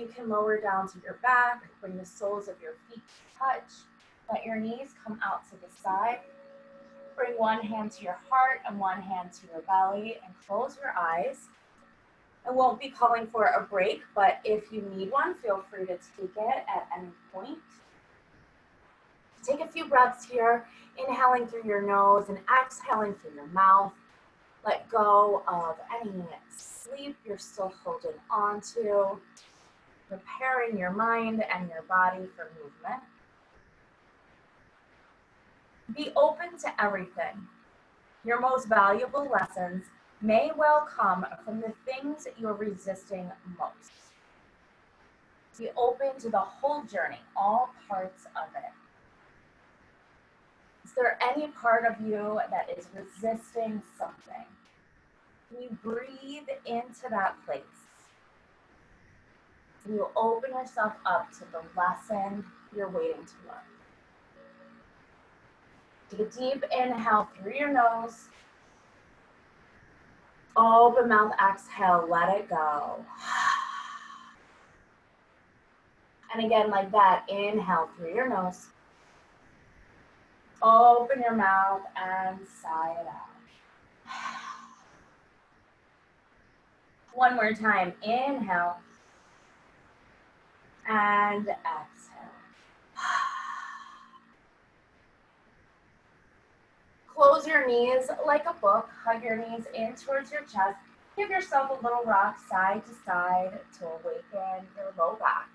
you can lower down to your back, bring the soles of your feet to touch. Let your knees come out to the side. Bring one hand to your heart and one hand to your belly and close your eyes. I won't be calling for a break, but if you need one, feel free to take it at any point. Take a few breaths here, inhaling through your nose and exhaling through your mouth. Let go of any sleep you're still holding on to, preparing your mind and your body for movement. Be open to everything. Your most valuable lessons may well come from the things you're resisting most. Be open to the whole journey, all parts of it. Is there any part of you that is resisting something? Can you breathe into that place? Can you open yourself up to the lesson you're waiting to learn? Take a deep inhale through your nose. Open mouth, exhale, let it go. And again, like that, inhale through your nose. Open your mouth and sigh it out. One more time, inhale and exhale. Close your knees like a book. Hug your knees in towards your chest. Give yourself a little rock side to side to awaken your low back.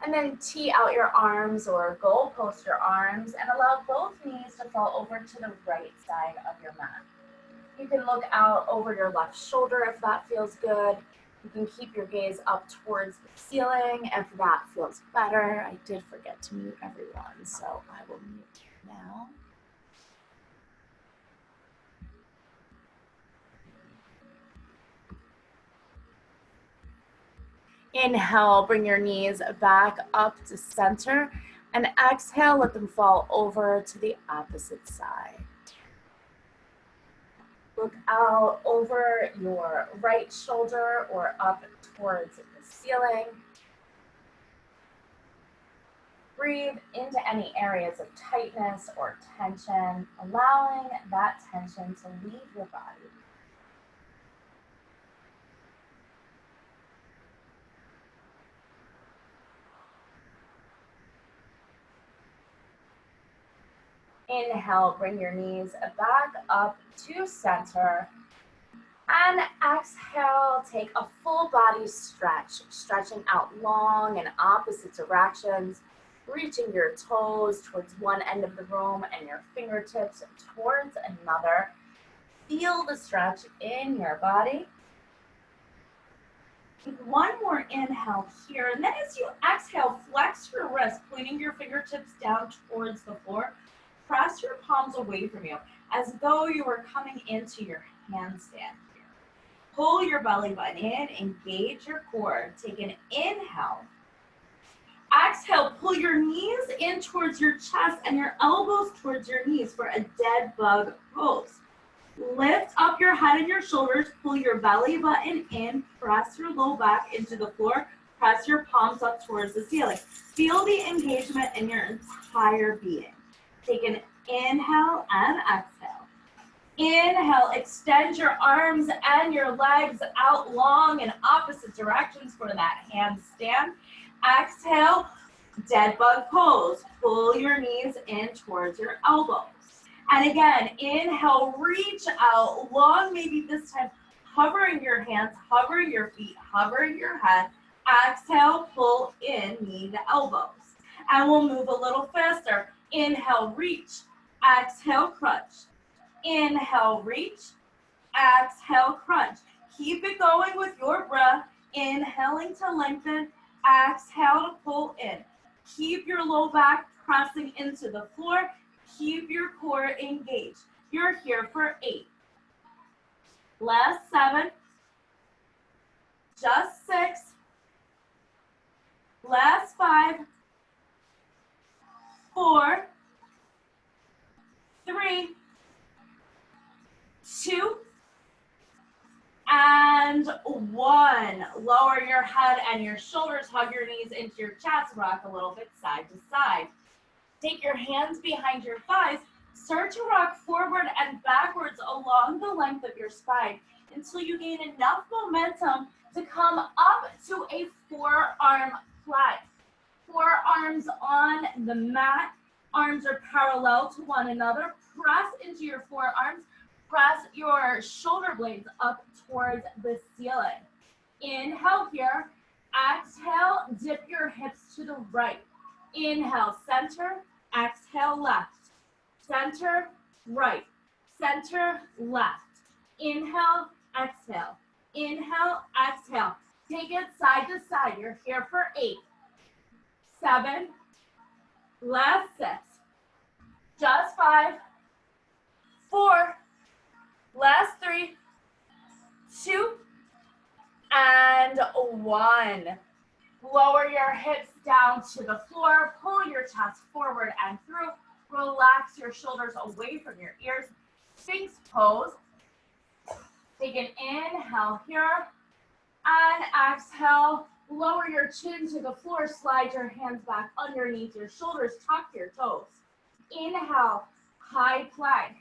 And then tee out your arms or goal post your arms and allow both knees to fall over to the right side of your mat. You can look out over your left shoulder if that feels good. You can keep your gaze up towards the ceiling if that feels better. I did forget to mute everyone, so I will mute now. Inhale, bring your knees back up to center, and exhale, let them fall over to the opposite side. Look out over your right shoulder or up towards the ceiling. Breathe into any areas of tightness or tension, allowing that tension to leave your body. Inhale, bring your knees back up to center. And exhale, take a full body stretch, stretching out long in opposite directions, reaching your toes towards one end of the room and your fingertips towards another. Feel the stretch in your body. Take one more inhale here, and then as you exhale, flex your wrist, pointing your fingertips down towards the floor. Press your palms away from you, as though you were coming into your handstand here. Pull your belly button in, engage your core. Take an inhale. Exhale, pull your knees in towards your chest and your elbows towards your knees for a dead bug pose. Lift up your head and your shoulders, pull your belly button in, press your low back into the floor, press your palms up towards the ceiling. Feel the engagement in your entire being. Take an inhale and exhale. Inhale, extend your arms and your legs out long in opposite directions for that handstand. Exhale, dead bug pose. Pull your knees in towards your elbows. And again, inhale, reach out long, maybe this time hovering your hands, hovering your feet, hovering your head. Exhale, pull in, knee to elbows. And we'll move a little faster. Inhale, reach. Exhale, crunch. Inhale, reach. Exhale, crunch. Keep it going with your breath. Inhaling to lengthen. Exhale to pull in. Keep your low back pressing into the floor. Keep your core engaged. You're here for 8. Last 7. Just 6. Last 5. 4. 3. 2. And 1. 1. Lower your head and your shoulders, hug your knees into your chest, rock a little bit side to side. Take your hands behind your thighs, start to rock forward and backwards along the length of your spine until you gain enough momentum to come up to a forearm plank. Forearms on the mat, arms are parallel to one another. Press into your forearms, press your shoulder blades up towards the ceiling. Inhale here, exhale, dip your hips to the right. Inhale, center, exhale, left. Center, right. Center, left. Inhale, exhale. Inhale, exhale. Take it side to side. You're here for 8, 7, last 6, just 5, 4, last 3, 2, and 1. Lower your hips down to the floor. Pull your chest forward and through. Relax your shoulders away from your ears. Sphinx pose. Take an inhale here. And exhale. Lower your chin to the floor. Slide your hands back underneath your shoulders. Tuck your toes. Inhale, high plank.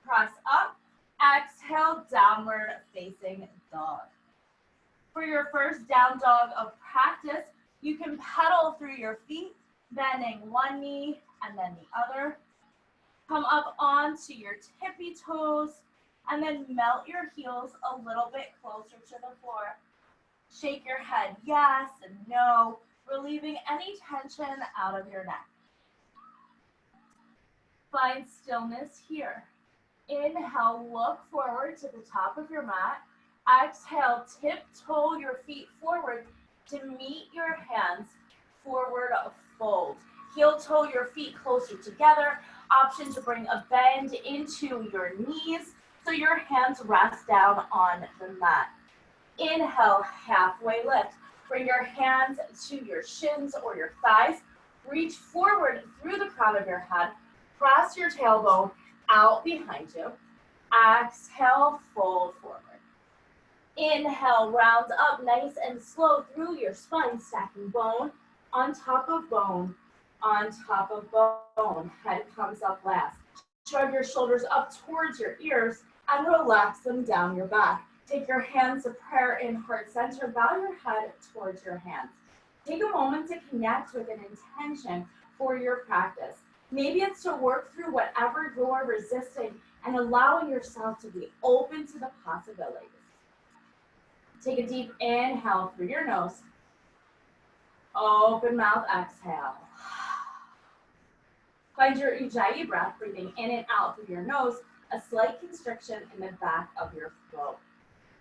Press up. Exhale, downward facing dog. For your first down dog of practice, you can pedal through your feet, bending one knee and then the other. Come up onto your tippy toes and then melt your heels a little bit closer to the floor. Shake your head yes and no, relieving any tension out of your neck. Find stillness here. Inhale, look forward to the top of your mat. Exhale, tiptoe your feet forward to meet your hands, forward fold. Heel toe your feet closer together. Option to bring a bend into your knees so your hands rest down on the mat. Inhale, halfway lift. Bring your hands to your shins or your thighs. Reach forward through the crown of your head. Press your tailbone out behind you. Exhale, fold forward. Inhale, round up nice and slow through your spine, stacking bone on top of bone, on top of bone. Head comes up last. Shrug your shoulders up towards your ears and relax them down your back. Take your hands to prayer in heart center. Bow your head towards your hands. Take a moment to connect with an intention for your practice. Maybe it's to work through whatever you're resisting and allowing yourself to be open to the possibilities. Take a deep inhale through your nose. Open mouth, exhale. Find your Ujjayi breath, breathing in and out through your nose, a slight constriction in the back of your throat.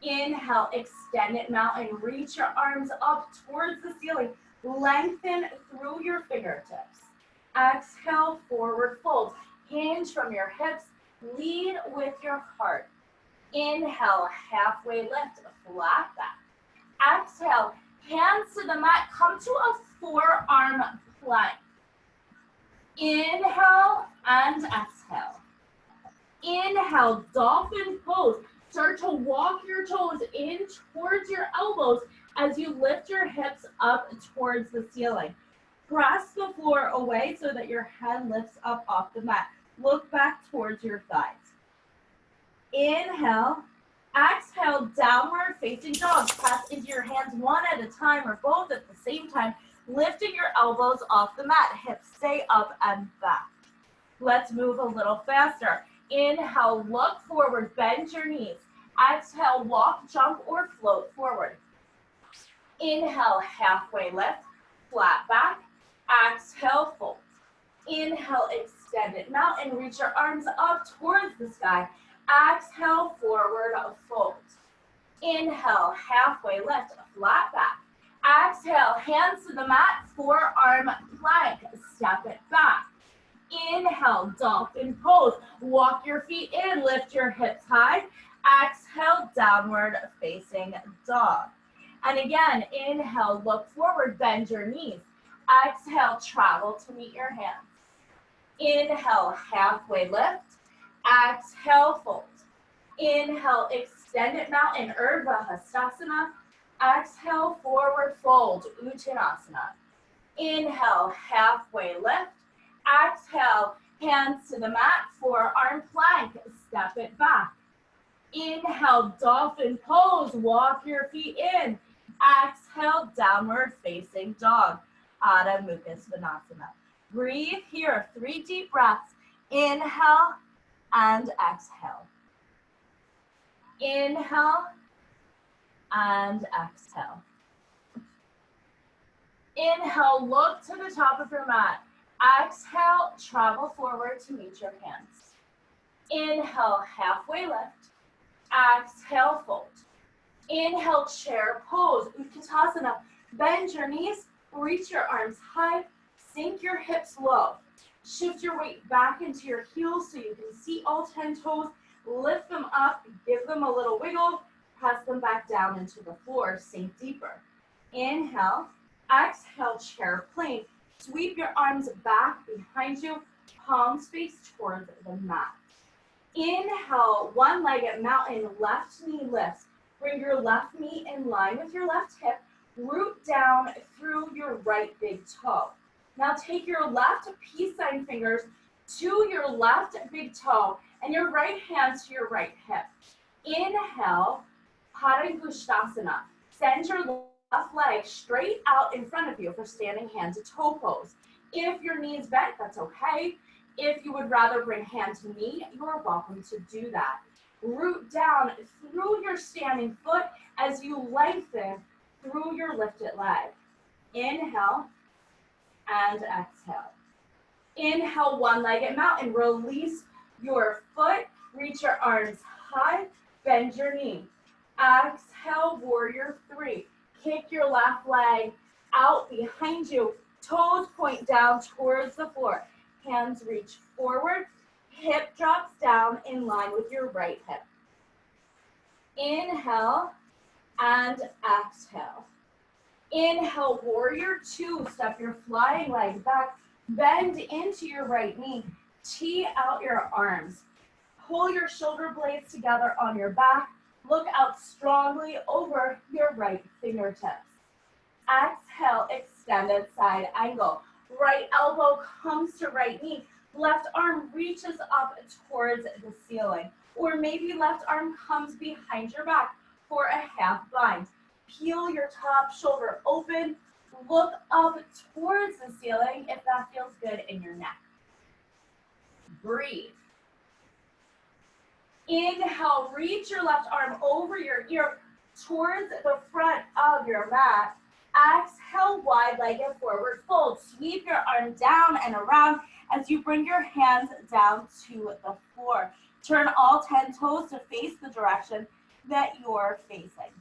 Inhale, extend it, mountain, reach your arms up towards the ceiling. Lengthen through your fingertips. Exhale, forward fold. Hinge from your hips, lead with your heart. Inhale, halfway lift, flat back. Exhale, hands to the mat, come to a forearm plank. Inhale and exhale. Inhale, dolphin pose. Start to walk your toes in towards your elbows as you lift your hips up towards the ceiling. Press the floor away so that your head lifts up off the mat. Look back towards your thighs. Inhale. Exhale, downward facing dog. Press into your hands one at a time or both at the same time, lifting your elbows off the mat. Hips stay up and back. Let's move a little faster. Inhale, look forward, bend your knees. Exhale, walk, jump, or float forward. Inhale, halfway lift, flat back. Exhale, fold. Inhale, extend it, mountain, reach your arms up towards the sky. Exhale, forward fold. Inhale, halfway lift, flat back. Exhale, hands to the mat, forearm plank, step it back. Inhale, dolphin pose. Walk your feet in, lift your hips high. Exhale, downward facing dog. And again, inhale, look forward, bend your knees. Exhale, travel to meet your hands. Inhale, halfway lift. Exhale, fold. Inhale, extended mountain, Urdhva Hastasana. Exhale, forward fold, Uttanasana. Inhale, halfway lift. Exhale, hands to the mat, forearm plank, step it back. Inhale, dolphin pose, walk your feet in. Exhale, downward facing dog, Adho Mukha Svanasana. Breathe here, 3 deep breaths. Inhale and exhale. Inhale and exhale. Inhale, look to the top of your mat. Exhale, travel forward to meet your hands. Inhale, halfway lift. Exhale, fold. Inhale, chair pose, Utkatasana. Bend your knees, reach your arms high, sink your hips low. Shift your weight back into your heels so you can see all 10 toes. Lift them up, give them a little wiggle, press them back down into the floor, sink deeper. Inhale, exhale, chair plane. Sweep your arms back behind you, palms face towards the mat. Inhale, one-legged mountain, left knee lifts. Bring your left knee in line with your left hip. Root down through your right big toe. Now take your left peace sign fingers to your left big toe and your right hand to your right hip. Inhale, Padangusthasana. Send your left leg straight out in front of you for standing hand to toe pose. If your knee is bent, that's okay. If you would rather bring hand to knee, you are welcome to do that. Root down through your standing foot as you lengthen through your lifted leg. Inhale and exhale. Inhale, one-legged mountain. Release your foot, reach your arms high, bend your knee. Exhale, warrior 3. Kick your left leg out behind you. Toes point down towards the floor. Hands reach forward. Hip drops down in line with your right hip. Inhale and exhale. Inhale, warrior 2. Step your flying leg back. Bend into your right knee. Tee out your arms. Pull your shoulder blades together on your back. Look out strongly over your right fingertips. Exhale, extended side angle. Right elbow comes to right knee. Left arm reaches up towards the ceiling. Or maybe left arm comes behind your back for a half bind. Peel your top shoulder open. Look up towards the ceiling if that feels good in your neck. Breathe. Inhale, reach your left arm over your ear towards the front of your mat. Exhale, wide-legged forward fold. Sweep your arm down and around as you bring your hands down to the floor. Turn all 10 toes to face the direction that you're facing.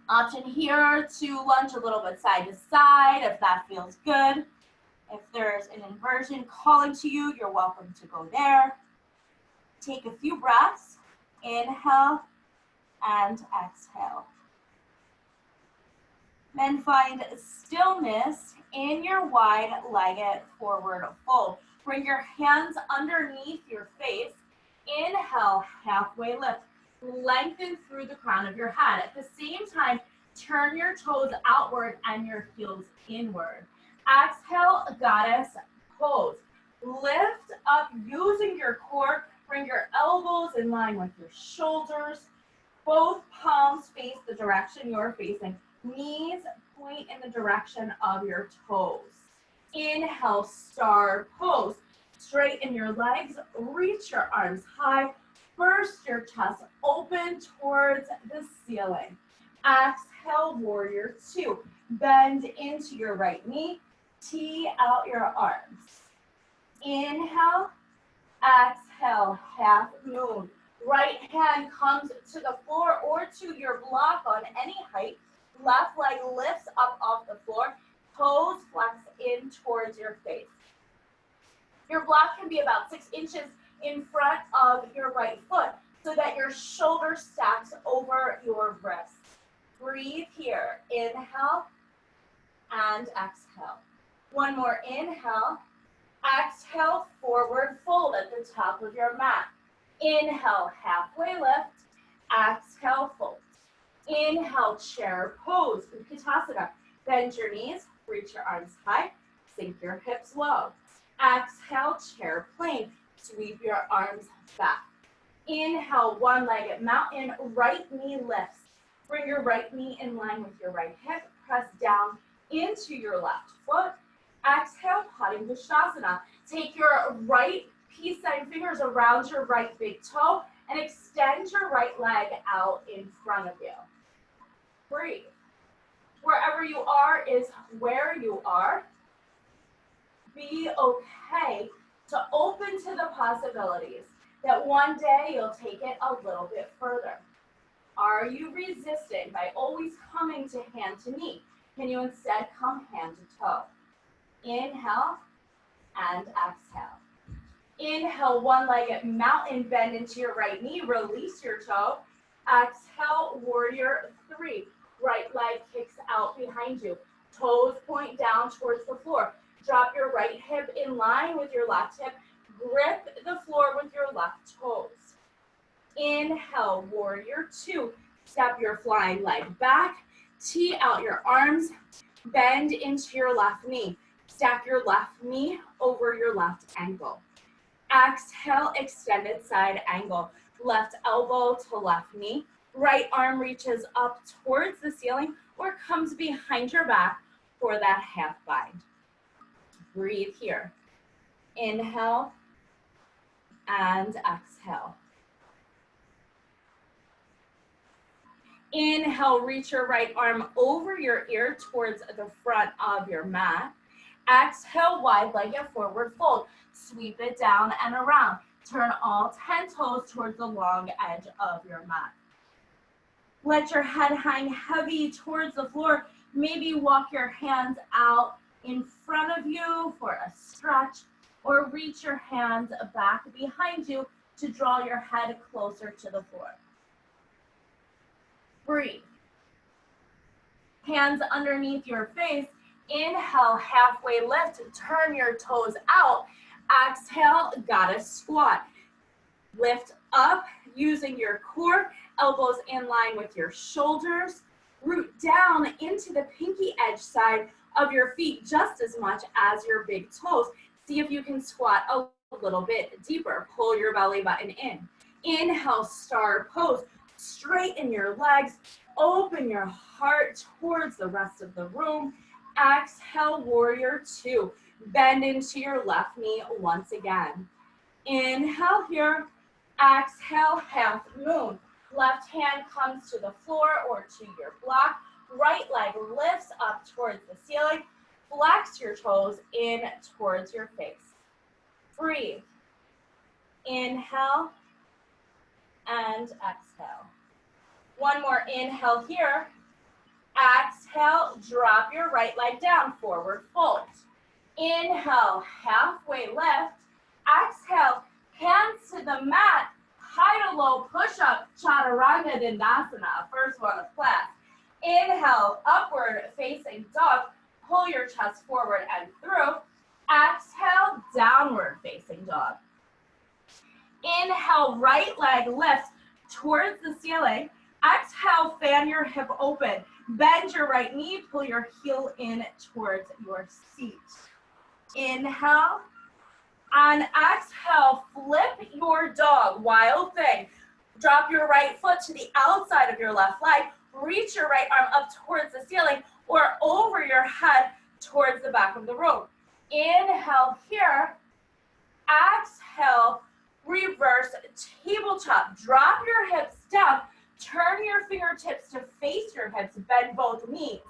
Option here to lunge a little bit side to side if that feels good. If there's an inversion calling to you, you're welcome to go there. Take a few breaths. Inhale and exhale. Then find stillness in your wide-legged forward fold. Bring your hands underneath your face. Inhale, halfway lift. Lengthen through the crown of your head. At the same time, turn your toes outward and your heels inward. Exhale, goddess pose. Lift up using your core. Bring your elbows in line with your shoulders. Both palms face the direction you're facing. Knees point in the direction of your toes. Inhale, star pose. Straighten your legs, reach your arms high. Burst your chest open towards the ceiling. Exhale, warrior 2. Bend into your right knee. Tee out your arms. Inhale, exhale, half moon. Right hand comes to the floor or to your block on any height. Left leg lifts up off the floor. Toes flex in towards your face. Your block can be about 6 inches in front of your right foot so that your shoulder stacks over your wrists. Breathe here. Inhale and exhale. One more inhale. Exhale, forward fold at the top of your mat. Inhale, halfway lift. Exhale, fold. Inhale, chair pose, Utkatasana. Bend your knees, reach your arms high, sink your hips low. Exhale, chair plane, sweep your arms back. Inhale, one-legged mountain, right knee lifts. Bring your right knee in line with your right hip, press down into your left foot. Exhale, Padangusthasana. Take your right peace sign fingers around your right big toe and extend your right leg out in front of you. Breathe. Wherever you are is where you are. Be okay to open to the possibilities that one day you'll take it a little bit further. Are you resisting by always coming to hand to knee? Can you instead come hand to toe? Inhale and exhale. Inhale, one-legged mountain, bend into your right knee, release your toe. Exhale, warrior three. Right leg kicks out behind you. Toes point down towards the floor. Drop your right hip in line with your left hip. Grip the floor with your left toes. Inhale, warrior two. Step your flying leg back. Tee out your arms. Bend into your left knee. Stack your left knee over your left ankle. Exhale, extended side angle. Left elbow to left knee. Right arm reaches up towards the ceiling or comes behind your back for that half bind. Breathe here. Inhale and exhale. Inhale, reach your right arm over your ear towards the front of your mat. Exhale, wide-legged forward fold. Sweep it down and around. Turn all 10 toes towards the long edge of your mat. Let your head hang heavy towards the floor. Maybe walk your hands out in front of you for a stretch, or reach your hands back behind you to draw your head closer to the floor. Breathe. Hands underneath your face. Inhale, halfway lift, turn your toes out. Exhale, goddess squat. Lift up using your core, elbows in line with your shoulders. Root down into the pinky edge side of your feet just as much as your big toes. See if you can squat a little bit deeper. Pull your belly button in. Inhale, star pose. Straighten your legs. Open your heart towards the rest of the room. Exhale, warrior two. Bend into your left knee once again. Inhale here. Exhale, half moon. Left hand comes to the floor or to your block. Right leg lifts up towards the ceiling. Flex your toes in towards your face. Breathe. Inhale and exhale. One more inhale here. Exhale, drop your right leg down, forward fold. Inhale, halfway lift. Exhale, hands to the mat. High to low push-up, Chaturanga Dandasana, first one of class. Inhale, upward facing dog. Pull your chest forward and through. Exhale, downward facing dog. Inhale, right leg lifts towards the ceiling. Exhale, fan your hip open. Bend your right knee, pull your heel in towards your seat. Inhale. On exhale, flip your dog, wild thing. Drop your right foot to the outside of your left leg. Reach your right arm up towards the ceiling or over your head towards the back of the room. Inhale here. Exhale, reverse tabletop. Drop your hips down. Turn your fingertips to face your hips. Bend both knees.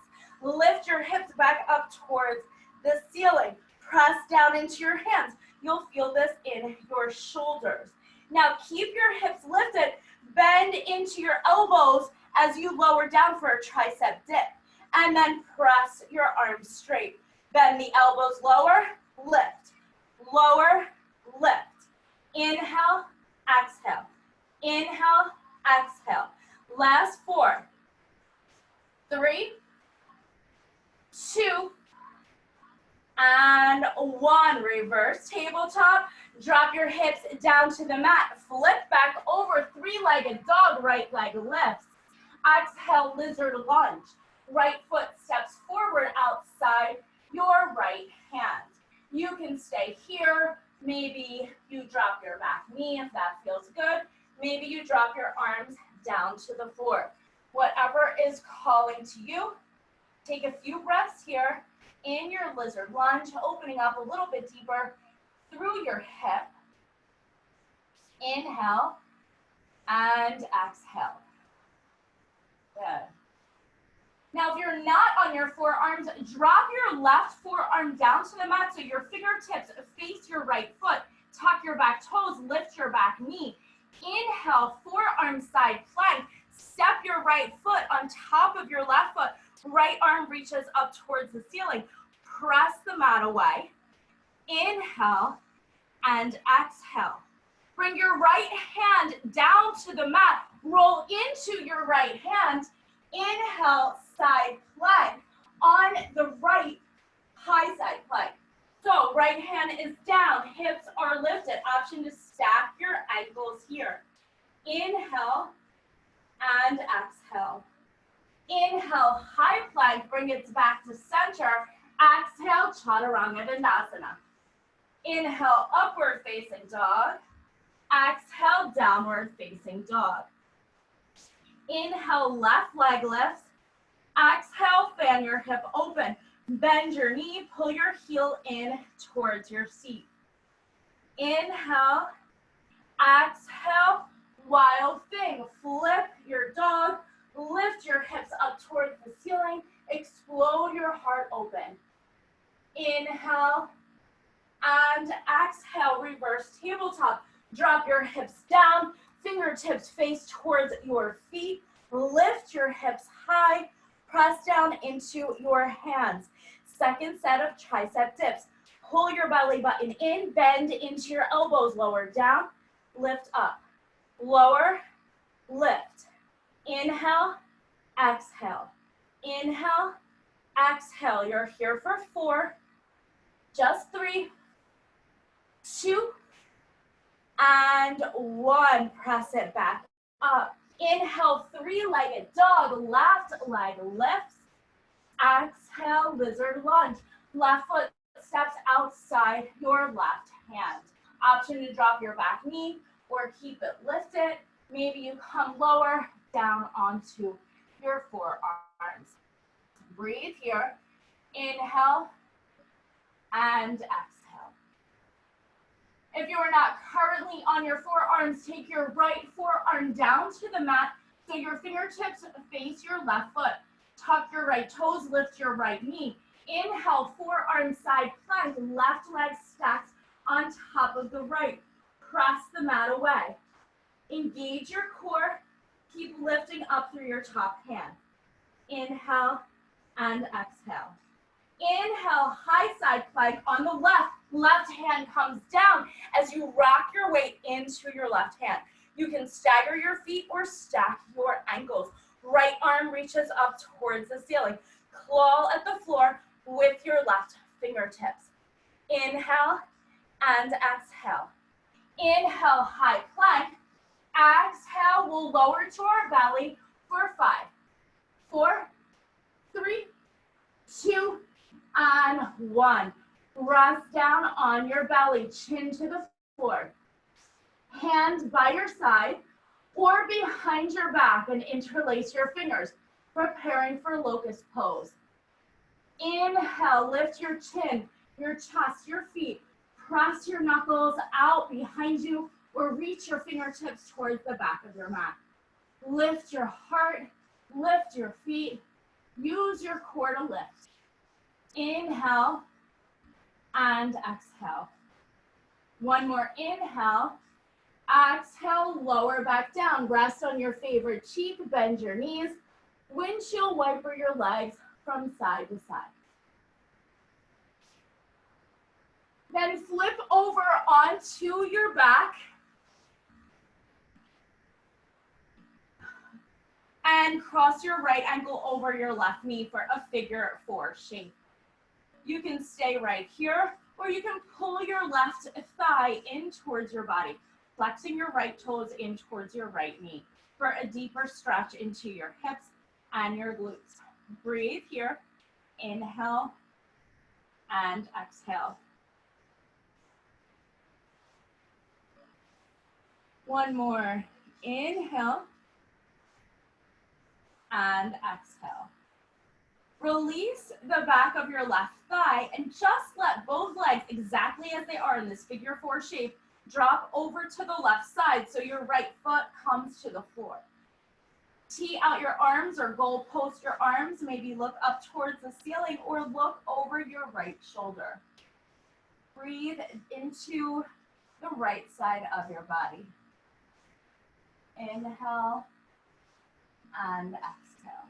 Lift your hips back up towards the ceiling. Press down into your hands. You'll feel this in your shoulders. Now keep your hips lifted. Bend into your elbows as you lower down for a tricep dip. And then press your arms straight. Bend the elbows lower, lift. Lower, lift. Inhale, exhale. Inhale, exhale. Last 4, 3, 2, and 1. Reverse tabletop. Drop your hips down to the mat. Flip back over, three-legged dog. Right leg lifts. Exhale, lizard lunge. Right foot steps forward outside your right hand. You can stay here. Maybe you drop your back knee if that feels good. Maybe you drop your arms down to the floor. Whatever is calling to you. Take a few breaths here in your lizard lunge, opening up a little bit deeper through your hip. Inhale and exhale. Good. Now, if you're not on your forearms, drop your left forearm down to the mat so your fingertips face your right foot. Tuck your back toes, lift your back knee. Inhale, forearm side plank. Step your right foot on top of your left foot. Right arm reaches up towards the ceiling. Press the mat away. Inhale and exhale. Bring your right hand down to the mat. Roll into your right hand. Inhale, side plank. On the right, high side plank. So right hand is down, hips are lifted. Option to stack your ankles here. Inhale and exhale. Inhale, high plank, bring it back to center. Exhale, chaturanga dandasana. Inhale, upward facing dog. Exhale, downward facing dog. Inhale, left leg lifts. Exhale, fan your hip open. Bend your knee, pull your heel in towards your seat. Inhale, exhale, wild thing. Flip your dog, lift your hips up towards the ceiling, explode your heart open. Inhale and exhale, reverse tabletop. Drop your hips down, fingertips face towards your feet. Lift your hips high, press down into your hands. Second set of tricep dips. Pull your belly button in, bend into your elbows, lower down, lift up. Lower, lift. Inhale, exhale. Inhale, exhale. You're here for 4, just 3, 2, and 1. Press it back up. Inhale, 3-legged dog, left leg lifts. Exhale, lizard lunge. Left foot steps outside your left hand. Option to drop your back knee or keep it lifted. Maybe you come lower down onto your forearms. Breathe here. Inhale and exhale. If you are not currently on your forearms, take your right forearm down to the mat so your fingertips face your left foot. Tuck your right toes, lift your right knee. Inhale, forearm side plank, left leg stacks on top of the right. Press the mat away. Engage your core. Keep lifting up through your top hand. Inhale and exhale. Inhale, high side plank on the left. Left hand comes down as you rock your weight into your left hand. You can stagger your feet or stack your ankles. Right arm reaches up towards the ceiling. Claw at the floor with your left fingertips. Inhale and exhale. Inhale, high plank. Exhale, we'll lower to our belly for 5, 4, 3, 2, and 1. Rest down on your belly, chin to the floor. Hands by your side or behind your back and interlace your fingers, preparing for locust pose. Inhale, lift your chin, your chest, your feet. Press your knuckles out behind you or reach your fingertips towards the back of your mat. Lift your heart, lift your feet. Use your core to lift. Inhale and exhale. One more inhale. Exhale, lower back down. Rest on your favorite cheek, bend your knees. Windshield wiper your legs from side to side. Then flip over onto your back and cross your right ankle over your left knee for a figure 4 shape. You can stay right here, or you can pull your left thigh in towards your body, flexing your right toes in towards your right knee. for a deeper stretch into your hips and your glutes. Breathe here. Inhale and exhale. One more. Inhale and exhale. Release the back of your left thigh and just let both legs, exactly as they are in this figure 4 shape, drop over to the left side so your right foot comes to the floor. Tee out your arms or goal post your arms. Maybe look up towards the ceiling or look over your right shoulder. Breathe into the right side of your body. Inhale and exhale.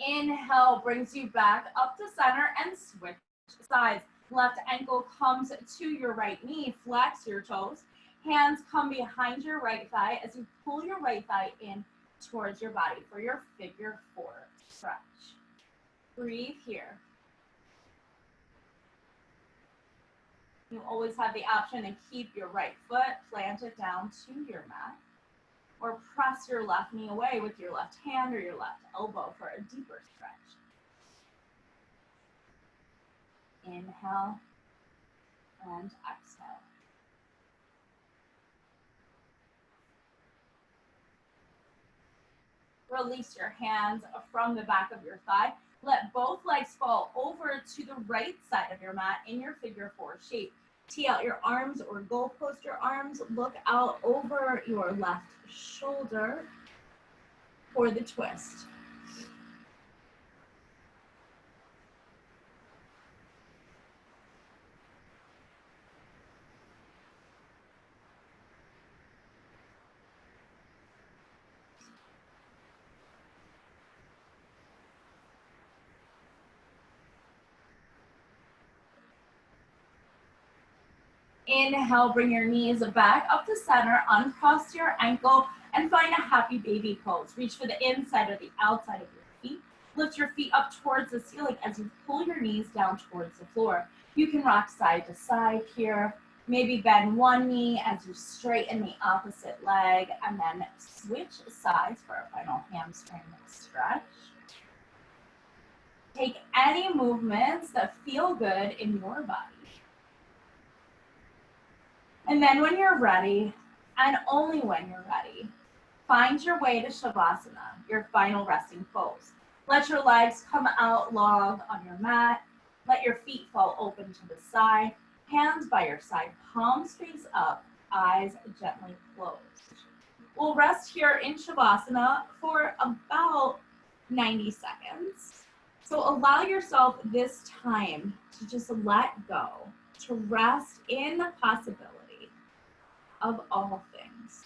Inhale brings you back up to center and switch sides. Left ankle comes to your right knee. Flex your toes. Hands come behind your right thigh as you pull your right thigh in towards your body for your figure 4 stretch. Breathe here. You always have the option to keep your right foot planted down to your mat, or press your left knee away with your left hand or your left elbow for a deeper stretch. Inhale and exhale. Release your hands from the back of your thigh. Let both legs fall over to the right side of your mat in your figure 4 shape. Tee out your arms or goal post your arms. Look out over your left shoulder for the twist. Inhale, bring your knees back up to center, uncross your ankle, and find a happy baby pose. Reach for the inside or the outside of your feet. Lift your feet up towards the ceiling as you pull your knees down towards the floor. You can rock side to side here. Maybe bend one knee as you straighten the opposite leg, and then switch sides for a final hamstring stretch. Take any movements that feel good in your body. And then when you're ready, and only when you're ready, find your way to Shavasana, your final resting pose. Let your legs come out long on your mat. Let your feet fall open to the side. Hands by your side, palms face up, eyes gently closed. We'll rest here in Shavasana for about 90 seconds. So allow yourself this time to just let go, to rest in the possibility of all things.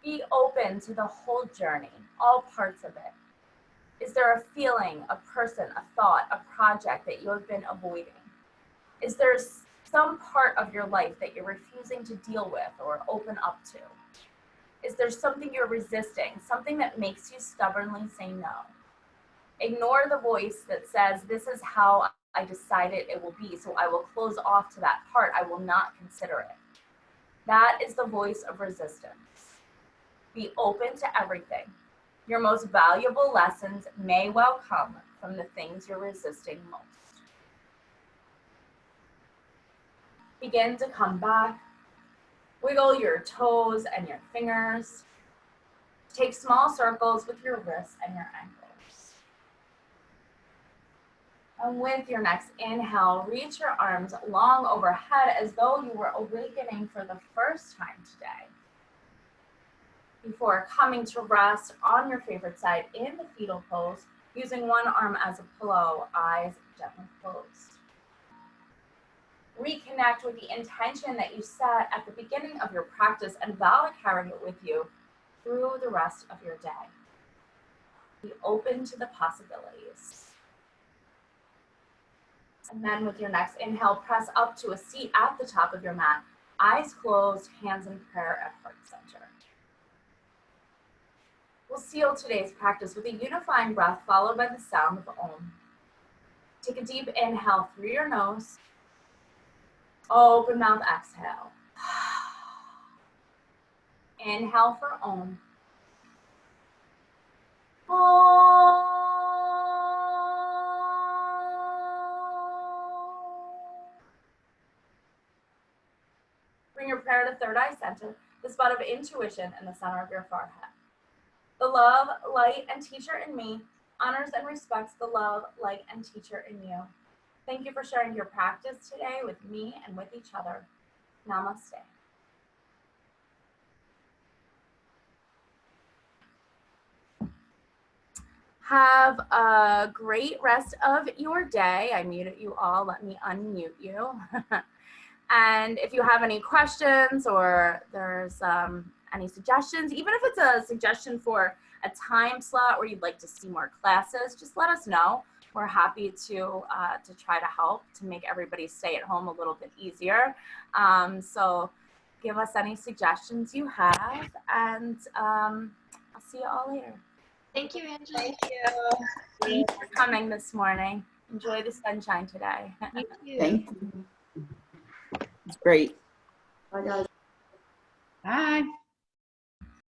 Be open to the whole journey, all parts of it. Is there a feeling, a person, a thought, a project that you have been avoiding? Is there some part of your life that you're refusing to deal with or open up to? Is there something you're resisting, something that makes you stubbornly say no? Ignore the voice that says, this is how I decided it will be, so I will close off to that part. I will not consider it. That is the voice of resistance. Be open to everything. Your most valuable lessons may well come from the things you're resisting most. Begin to come back. Wiggle your toes and your fingers. Take small circles with your wrists and your ankles. And with your next inhale, reach your arms long overhead as though you were awakening for the first time today. Before coming to rest on your favorite side in the fetal pose, using one arm as a pillow, eyes gently closed. Reconnect with the intention that you set at the beginning of your practice and vow to carry it with you through the rest of your day. Be open to the possibilities. And then with your next inhale, press up to a seat at the top of your mat, eyes closed, hands in prayer at heart center. We'll seal today's practice with a unifying breath followed by the sound of Om. Take a deep inhale through your nose. Open mouth, exhale. Inhale for Om. Om. Bring your prayer to third eye center, the spot of intuition in the center of your forehead. The love, light, and teacher in me honors and respects the love, light, and teacher in you. Thank you for sharing your practice today with me and with each other. Namaste. Have a great rest of your day. I muted you all. Let me unmute you. And if you have any questions or there's any suggestions, even if it's a suggestion for a time slot where you'd like to see more classes, just let us know. We're happy to try to help to make everybody's stay at home a little bit easier. So give us any suggestions you have, and I'll see you all later. Thank you, Angelique. Thank you. Thanks for coming this morning. Enjoy the sunshine today. Thank you. Thank you. It's great. Bye, guys. Bye.